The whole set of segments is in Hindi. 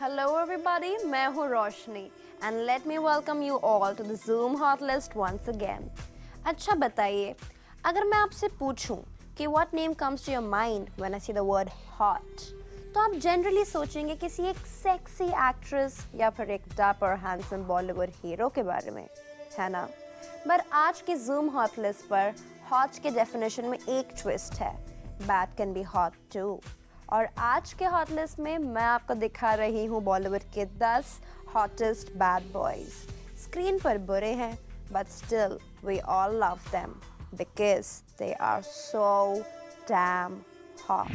Hello everybody, मैं हूँ रोशनी and let me welcome you all to the Zoom Hot List once again. अच्छा बताइए, अगर मैं आपसे पूछूं कि what name comes to your mind when I say the word hot, तो आप जनरली सोचेंगे किसी एक सेक्सी एक्ट्रेस या फिर एक डैपर हैंडसम बॉलीवुड हीरो के बारे में, है ना? पर आज के Zoom Hot List पर हॉट के डेफिनेशन में एक ट्विस्ट है, bad can be hot too. और आज के हॉट लिस्ट में मैं आपको दिखा रही हूँ बॉलीवुड के 10 हॉटेस्ट बैड बॉयज। स्क्रीन पर बुरे हैं but still we all love them because they are so damn hot.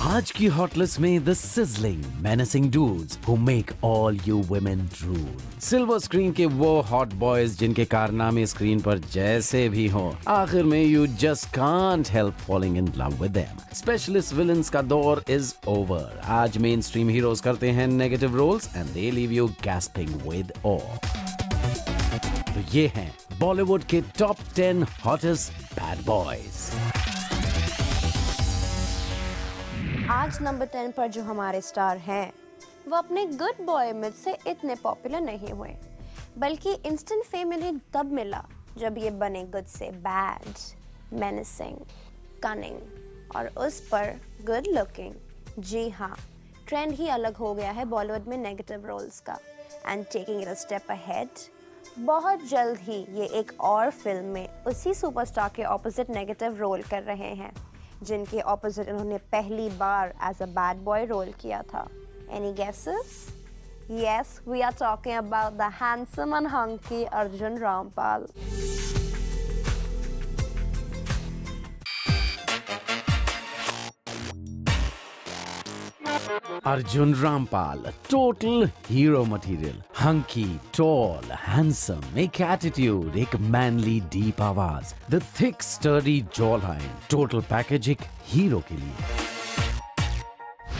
आज की हॉट लिस्ट में the sizzling menacing dudes who make all you women drool। Silver screen के वो हॉट बॉयज जिनके कारनामे स्क्रीन पर जैसे भी हो, आखिर में you just can't help falling in love with them। Specialist villains का दौर इज ओवर। आज मेन स्ट्रीम हीरोज करते हैं negative roles and they leave you gasping with awe। तो ये हैं बॉलीवुड के टॉप 10 हॉटेस्ट बैड बॉयज। आज नंबर 10 पर जो हमारे स्टार हैं वो अपने गुड बॉय इमेज से इतने पॉपुलर नहीं हुए, बल्कि इंस्टेंट फेम इन्हें तब मिला जब ये बने गुड से बैड, मेनेसिंग, कनिंग और उस पर गुड लुकिंग। जी हाँ, ट्रेंड ही अलग हो गया है बॉलीवुड में नेगेटिव रोल्स का। And taking it a step ahead, बहुत जल्द ही ये एक और फिल्म में उसी सुपरस्टार के ऑपोजिट नेगेटिव रोल कर रहे हैं जिनके ऑपोजिट इन्होंने पहली बार as a bad boy role किया था। Any guesses? Yes, we are talking about the handsome and hunky Arjun Rampal. Arjun Rampal, total hero material। Hunky, tall, handsome, एक attitude, एक manly deep आवाज, the thick sturdy jawline, total package एक हीरो के लिए।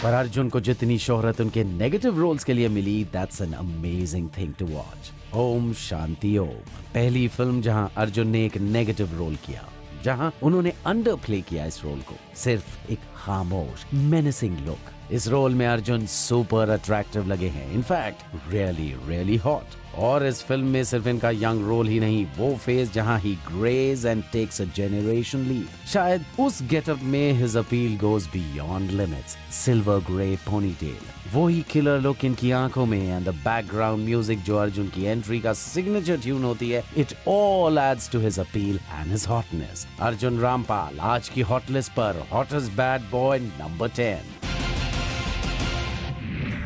पर अर्जुन को जितनी शोहरत उनके नेगेटिव रोल्स के लिए मिली, that's an amazing thing to watch। Om Shanti Om, पहली फिल्म जहां अर्जुन ने एक नेगेटिव रोल किया, जहां उन्होंने अंडर प्ले किया इस रोल को, सिर्फ एक खामोश मेनेसिंग लुक। इस रोल में अर्जुन सुपर अट्रैक्टिव लगे हैं, इनफैक्ट रियली रियली हॉट। और इस फिल्म में सिर्फ इनका यंग रोल ही नहीं, वो फेज जहां ही greys and takes a generation lead, शायद उस गेटअप में his appeal goes beyond limits. Silver grey ponytail, वो ही किलर लुक इनकी आंखों में, एंड द बैकग्राउंड म्यूजिक जो अर्जुन की एंट्री का सिग्नेचर ट्यून होती है, it all adds to his appeal and his hotness. Arjun Rampal आज की हॉट लिस्ट पर hottest bad boy number 10।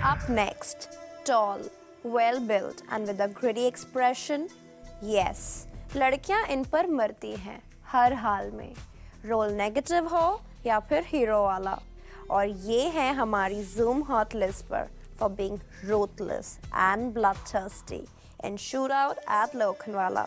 Up next, tall, well built and with a gritty expression. Yes, लड़कियां इन पर मरती हैं हर हाल में, रोल नेगेटिव हो या फिर हीरो वाला। और ये है हमारी Zoom Hot List पर for being ruthless and bloodthirsty in Shootout at Lokhandwala।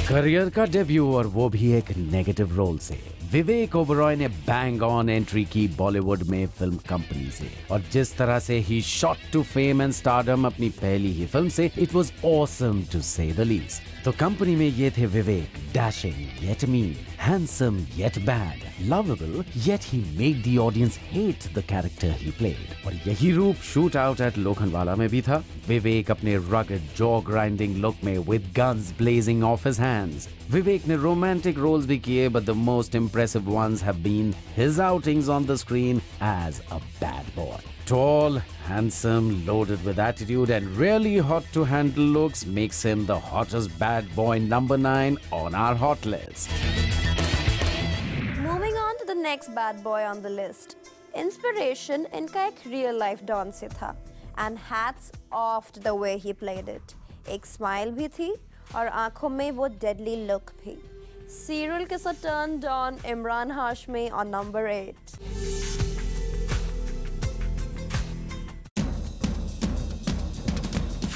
Career का डेब्यू और वो भी एक नेगेटिव रोल से। विवेक ओबरॉय ने बैंग ऑन एंट्री की बॉलीवुड में फिल्म कंपनी से, और जिस तरह से ही shot to fame and stardom अपनी पहली ही फिल्म से, it was awesome to say the least. तो कंपनी में ये थे Vivek, dashing yet mean, handsome yet bad, lovable yet he made the audience hate the character he played. और यही रूप शूट आउट एट लोखंडवाला में भी था। विवेक अपने रगड जॉ ग्राइंडिंग लुक में with guns blazing off his hands. Vivek ने रोमांटिक रोल्स भी किए, but the most impressive ones have been his outings on the screen as a bad boy. Tall, handsome, loaded with attitude and really hot to handle looks makes him the hottest bad boy number 9 on our hot list. Moving on to the next bad boy on the list. Inspiration इनका एक real life डॉन से था and hats off to the way he played it. एक स्माइल भी थी और आंखों में वो deadly look भी। सीरियल के साथ turn don Imran Hashmi on number 8।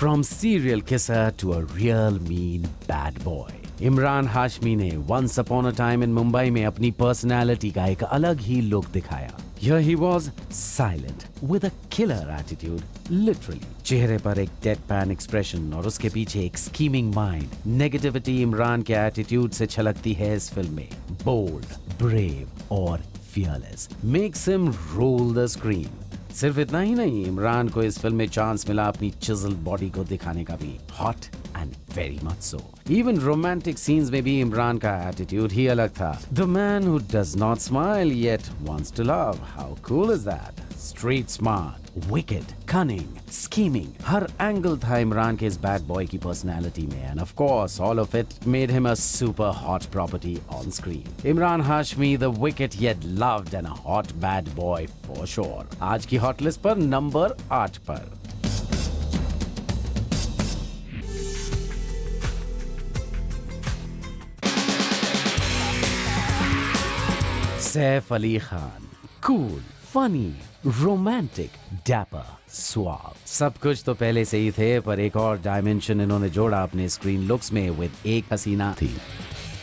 From serial kisser to a real mean bad boy, Imran Hashmi ने Once Upon a Time in Mumbai में अपनी पर्सनैलिटी का एक अलग ही लुक दिखाया। Here he was silent with a killer attitude, literally चेहरे पर एक डेडपैन एक्सप्रेशन और उसके पीछे एक स्कीमिंग माइंड। नेगेटिविटी इमरान के एटीट्यूड से छलकती है इस फिल्म में। बोल्ड, ब्रेव और fearless makes him rule the screen. सिर्फ इतना ही नहीं, इमरान को इस फिल्म में चांस मिला अपनी चिजल्ड बॉडी को दिखाने का भी। Hot and very much so. Even romantic scenes में भी इमरान का एटीट्यूड ही अलग था। The man who does not smile yet wants to love, how cool is that. Street smart, wicked, cunning, scheming, हर एंगल था इमरान के इस बैड बॉय की पर्सनालिटी में। And of course all of it made him a super hot property on screen. Imran Hashmi, the wicked yet loved and a hot bad boy for sure. आज की हॉट लिस्ट पर नंबर 8 पर। Saif Ali Khan, cool, funny, romantic, dapper, swab, सब कुछ तो पहले से ही थे, पर एक और डायमेंशन इन्होंने जोड़ा अपने स्क्रीन लुक्स में विद एक हसीना थी,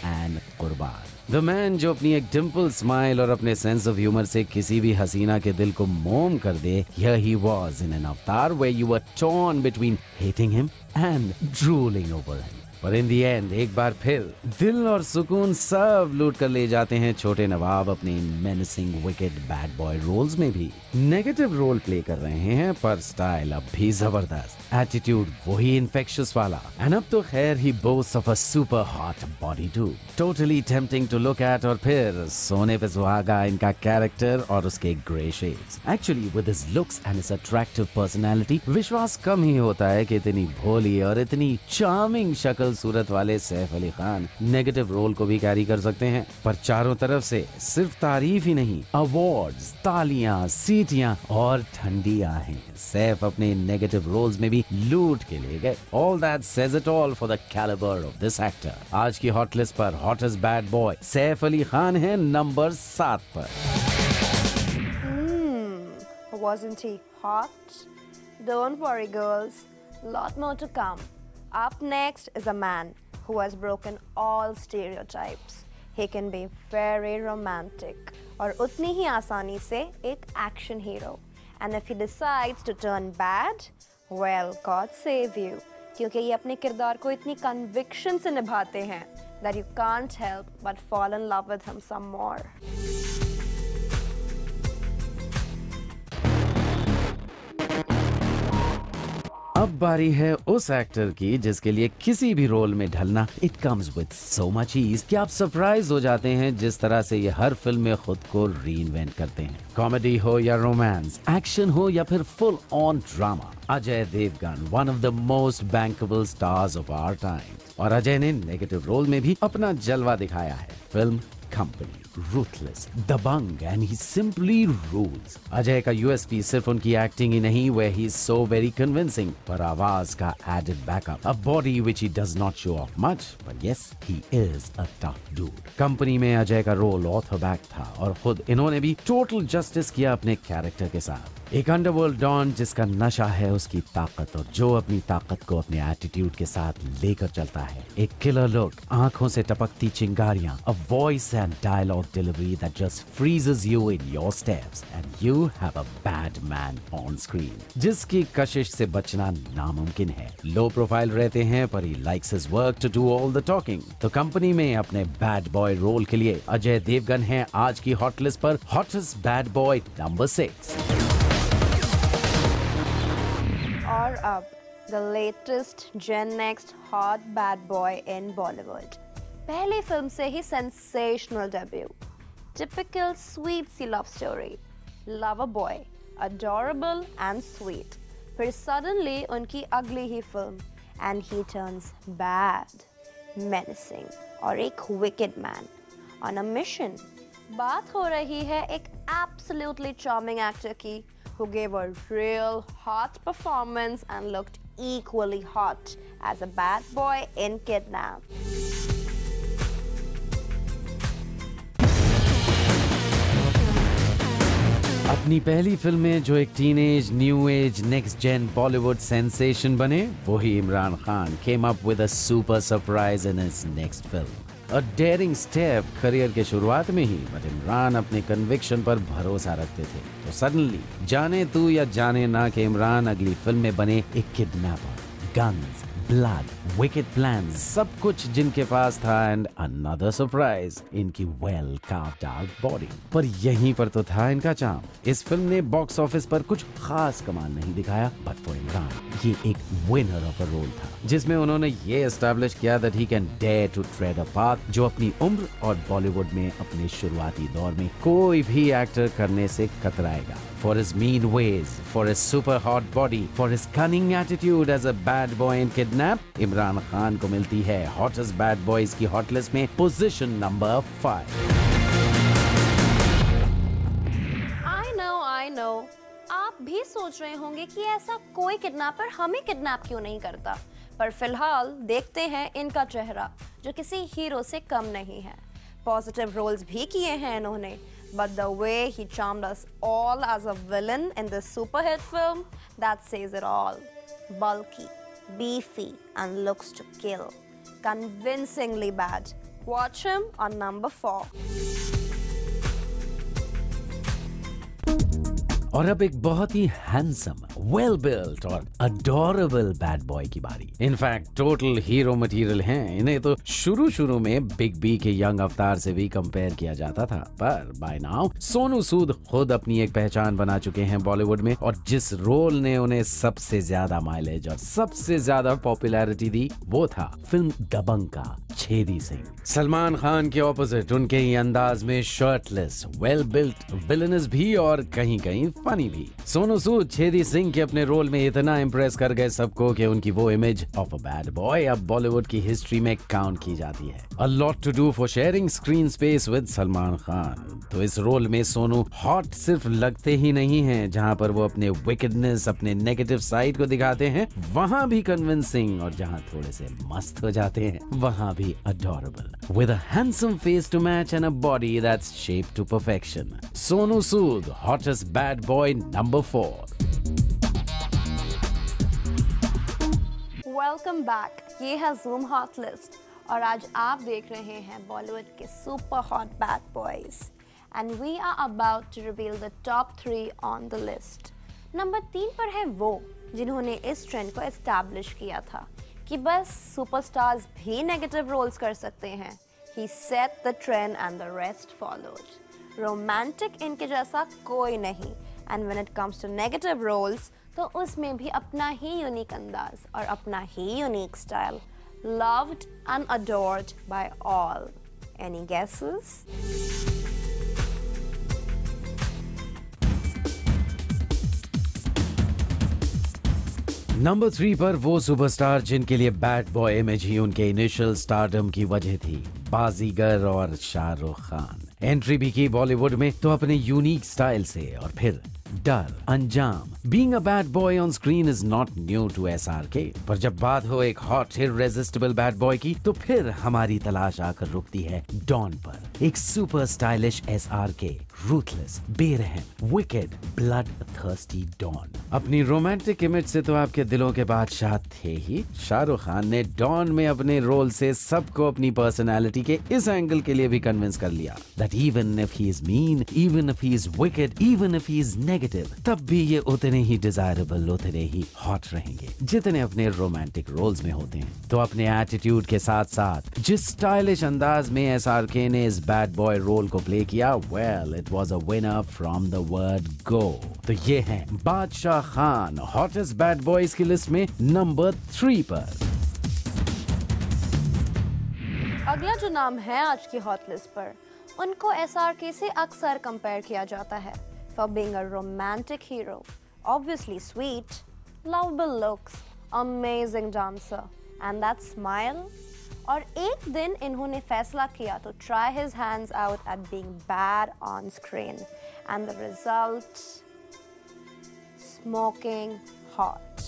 एंड कुर्बान। द मैन जो अपनी एक डिम्पल स्माइल और अपने सेंस ऑफ ह्यूमर से किसी भी हसीना के दिल को मोम कर दे। Here he was in an avatar where you were torn between hating him and drooling over him. पर इन दी एंड एक बार फिर दिल और सुकून सब लूट कर ले जाते हैं छोटे नवाब अपने menacing wicked bad boy roles में भी। नेगेटिव रोल प्ले कर रहे हैं, पर स्टाइल अब भी जबरदस्त, एटीट्यूड वही इन्फेक्शियस वाला। एंड अब तो खैर he boast of a super hot body too, totally tempting to look at. और फिर सोने पे सुहागा इनका कैरेक्टर और उसके grey shades. Actually with his looks and his attractive personality विश्वास कम ही होता है कि इतनी भोली और इतनी चार्मिंग शक्ल सूरत वाले सैफ अली खान नेगेटिव रोल को भी कैरी कर सकते हैं। पर चारों तरफ से सिर्फ तारीफ ही नहीं, अवार्ड्स, तालियां, सीटियां और ठंडी आहें सैफ अपने नेगेटिव रोल्स में भी लूट के ले गए। All that says it all for the calibre of this actor. आज की हॉट लिस्ट पर hottest bad boy Saif Ali Khan है नंबर 7 पर। Wasn't he hot? Don't worry, girls. Lot more to come. Up next is a man who has broken all stereotypes. He can be very romantic और उतनी ही आसानी से एक action hero. And if he decides to turn bad, well, God save you. क्योंकि ये अपने किरदार को इतनी conviction से निभाते हैं that you can't help but fall in love with him some more. अब बारी है उस एक्टर की जिसके लिए किसी भी रोल में ढलना it comes with so much ease कि आप सरप्राइज हो जाते हैं जिस तरह से ये हर फिल्म में खुद को रीइन्वेंट करते हैं। कॉमेडी हो या रोमांस, एक्शन हो या फिर full on drama, Ajay Devgn one of the most bankable stars of our time. और अजय ने नेगेटिव रोल में भी अपना जलवा दिखाया है। Film company, ruthless, Dabangg and he simply rules। Ajay का यूएसपी सिर्फ उनकी एक्टिंग ही नहीं, where he is so very convincing, पर आवाज का added backup, a body which he does not show off much, but yes, he is a tough dude। Company में अजय का रोल ऑथर बैक था और खुद इन्होंने भी टोटल जस्टिस किया अपने कैरेक्टर के साथ। एक अंडरवर्ल्ड डॉन जिसका नशा है उसकी ताकत और जो अपनी ताकत को अपने एटीट्यूड के साथ लेकर चलता है। एक किलर लुक, आंखों से टपकती चिंगारियां, a voice and dialogue delivery that just freezes you in your steps and you have a bad man on screen जिसकी कशिश से बचना नामुमकिन है। लो प्रोफाइल रहते हैं पर he likes his work to do all the talking। तो कंपनी में अपने बैड बॉय रोल के लिए अजय देवगन है आज की हॉट लिस्ट पर हॉटेस्ट बैड बॉय नंबर 6। और अब the latest Gen Next hot bad boy in Bollywood। पहली फिल्म से ही sensational debut, typical sweet C love story, lover boy, adorable and sweet। फिर suddenly उनकी अगली ही film and he turns bad, menacing और एक wicked man on a mission। बात हो रही है एक absolutely charming actor की who gave a real hot performance and looked equally hot as a bad boy in Kidnap। अपनी पहली फिल्म में जो एक teenage, new age, next gen Bollywood sensation बने, वही Imran Khan came up with a super surprise in his next film। A dairying step career के शुरुआत में ही, बट इमरान अपने कन्विक्शन पर भरोसा रखते थे। तो सडनली जाने तू या जाने ना कि इमरान अगली फिल्म में बने एक kidnapper, guns, blood, wicked plan, सब कुछ जिनके पास था, एंड अनदर सरप्राइज, इनकी वेल कार्व्ड आउट बॉडी। पर यहीं पर तो था इनका चार्म। इस फिल्म ने बॉक्स ऑफिस पर कुछ खास कमाल नहीं दिखाया, बट फॉर इमरान ये एक विनर ऑफ अ रोल था, जिसमें उन्होंने ये एस्टैब्लिश किया that he can dare to tread a path जो अपनी उम्र और बॉलीवुड में अपने शुरुआती दौर में कोई भी एक्टर करने से कतराएगा। For his mean ways, for his super hot body, for his cunning attitude as a bad boy in Kidnap, Imran Khan को मिलती है hottest bad boys की हॉट लिस्ट में पोजीशन नंबर 5। I know. आप भी सोच रहे होंगे कि ऐसा कोई किडनैपर हमें किडनैप क्यों नहीं करता, पर फिलहाल देखते हैं इनका चेहरा जो किसी हीरो से कम नहीं है। पॉजिटिव रोल्स भी किए हैं इन्होंने, but the way he charmed us all as a villain in this super hit film, that says it all. Bulky, beefy, and looks to kill. Convincingly bad. Watch him on number 4. और अब एक बहुत ही हैंडसम, वेल बिल्ट और अडोरेबल बैड बॉय की बारी। इनफैक्ट टोटल हीरो मटेरियल हैं। इन्हें तो शुरू में बिग बी के यंग अवतार से भी कंपेयर किया जाता था, पर बाय नाउ सोनू सूद खुद अपनी एक पहचान बना चुके हैं बॉलीवुड में, और जिस रोल ने उन्हें सबसे ज्यादा माइलेज और सबसे ज्यादा पॉपुलैरिटी दी वो था फिल्म दबंग का छेदी सिंह। सलमान खान के ऑपोजिट उनके ही अंदाज में शर्टलेस, वेल बिल्ट, विलनस भी और कहीं फनी भी। सोनू सूद छेदी सिंह के अपने रोल में इतना इम्प्रेस कर गए सबको कि उनकी वो image of a bad boy अब बॉलीवुड की हिस्ट्री में काउंट की जाती है। A lot to do for sharing screen space with Salman Khan. तो इस रोल में सोनू हॉट सिर्फ लगते ही नहीं हैं, जहां पर वो अपने विकेडनेस, अपने नेगेटिव साइड को दिखाते हैं, वहां भी कन्विंसिंग, और जहां थोड़े से मस्त हो जाते हैं वहां भी adorable with a handsome face to match and a body that's shaped to perfection. Sonu Sood, hottest bad boy number 4. Welcome back. ये है Zoom Hot List और आज आप देख रहे हैं बॉलीवुड के super hot bad boys and we are about to reveal the top 3 on the list. Number 3 पर है वो जिन्होंने इस ट्रेंड को एस्टैब्लिश किया था कि बस सुपरस्टार्स भी नेगेटिव रोल्स कर सकते हैं। He set the trend and the rest followed. Romantic इनके जैसा कोई नहीं, and when it comes to negative roles तो उसमें भी अपना ही यूनिक अंदाज और अपना ही unique style, loved and adored by all. Any guesses? Number 3 पर वो सुपरस्टार जिनके लिए बैड बॉय इमेज ही उनके इनिशियल स्टारडम की वजह थी, बाजीगर और शाहरुख खान। एंट्री भी की बॉलीवुड में तो अपने यूनिक स्टाइल से, और फिर डर, अंजाम। Being a bad boy on screen is not new to SRK, पर जब बात हो एक हॉट irresistible बैड बॉय की तो फिर हमारी तलाश आकर रुकती है डॉन पर। एक सुपर स्टाइलिश SRK, रूथलेस, बेरहम, विकेड, ब्लड थर्स्टी डॉन। अपनी रोमांटिक इमेज से तो आपके दिलों के बादशाह थे ही, शाहरुख खान ने डॉन में अपने रोल से सबको अपनी पर्सनालिटी के इस एंगल के लिए भी कन्विंस कर लिया that even if he is mean, even if he is wicked, even if he is negative, तब भी ये उतने ही डिजायरेबल, उतने ही हॉट रहेंगे जितने अपने रोमांटिक रोल्स में होते हैं। तो अपने एटीट्यूड के साथ साथ जिस स्टाइलिश अंदाज में SRK ने इस बैड बॉय रोल को प्ले किया, well, it was a winner from the word go. तो ये हैं बादशाह खान, हॉटेस्ट बैड बॉयज की लिस्ट में नंबर 3 पर। अगला जो नाम है आज की हॉट लिस्ट पर, उनको SRK से अक्सर कंपेयर किया जाता है for being a romantic hero, obviously sweet, lovable looks, amazing dancer, and that smile. और एक दिन इन्होंने फैसला किया to try his hands out at being bad on screen, and the result, smoking hot.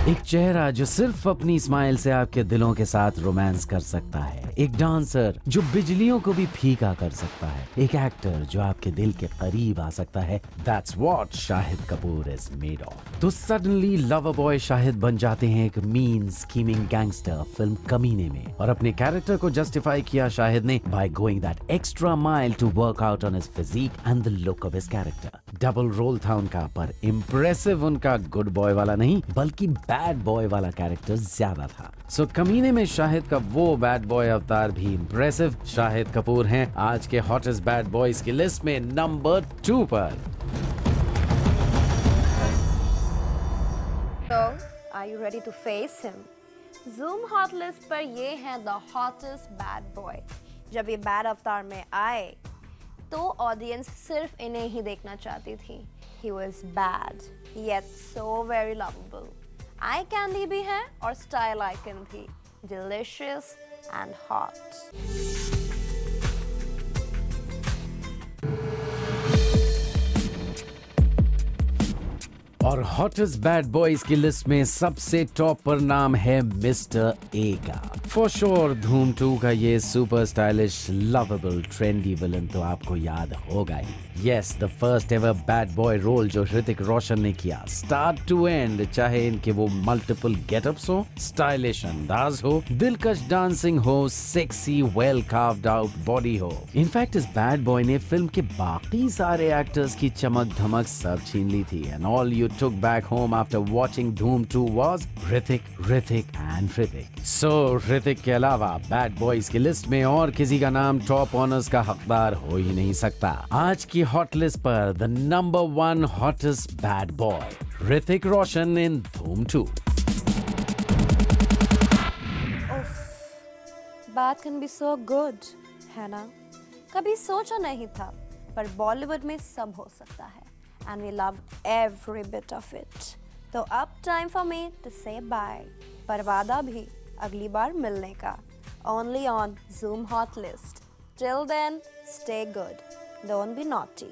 एक चेहरा जो सिर्फ अपनी स्माइल से आपके दिलों के साथ रोमांस कर सकता है, एक डांसर जो बिजलियों को भी फीका कर सकता है, एक एक्टर जो आपके दिल के करीब आ सकता है। That's what Shahid Kapoor is made of। तो सडनली लवर बॉय शाहिद बन जाते हैं एक मीन स्कीमिंग गैंगस्टर फिल्म कमीने में, और अपने कैरेक्टर को जस्टिफाई किया शाहिद ने by going that extra mile to work out on his physique and the look of his character। Double role था उनका, पर इम्प्रेसिव उनका गुड बॉय वाला नहीं बल्कि बैड बॉय वाला कैरेक्टर ज्यादा था। सो कमीने में शाहिद का वो बैड बॉय अवतार भी इम्प्रेसिव। शाहिद कपूर हैं आज के हॉटेस्ट बैड बॉयज की लिस्ट में नंबर 2 पर। So, are you ready to face him? Zoom Hot List पर ये है the hottest bad boy। जब ये बैड अवतार में आए तो ऑडियंस सिर्फ इन्हें ही देखना चाहती थी। He was bad, yet so very lovable। Eye candy भी है और स्टाइल आइकन भी, डिलिशियस एंड हॉट। और हॉटेस्ट बैड बॉयज की लिस्ट में सबसे टॉप पर नाम है मिस्टर ए का। फॉर श्योर धूम 2 का ये super stylish lovable trendy villain तो आपको याद होगा ही। Yes, the first ever bad boy role जो ऋतिक रोशन ने किया, स्टार्ट टू एंड, चाहे इनके वो मल्टीपल गेटअप्स हो, स्टाइलिश अंदाज हो, दिलकश डांसिंग हो, sexy well carved out body हो। इनफैक्ट इस बैड बॉय ने फिल्म के बाकी सारे एक्टर्स की चमक धमक सब छीन ली थी। And all you took back home after watching Dhoom 2 was Hrithik and Hrithik। So Hrithik के अलावा बैड बॉयज की लिस्ट में और किसी का नाम टॉप ऑनर्स का हकदार हो ही नहीं सकता। आज की हॉट लिस्ट पर the number 1 hottest bad boy, Hrithik Roshan in Dhoom 2। Bad can be so good, है ना? कभी सोचा नहीं था, पर बॉलीवुड में सब हो सकता है। And we love every bit of it। तो अब time for me to say bye। पर वादा भी अगली बार मिलने का। Only on Zoom Hot List। Till then, stay good। Don't be naughty।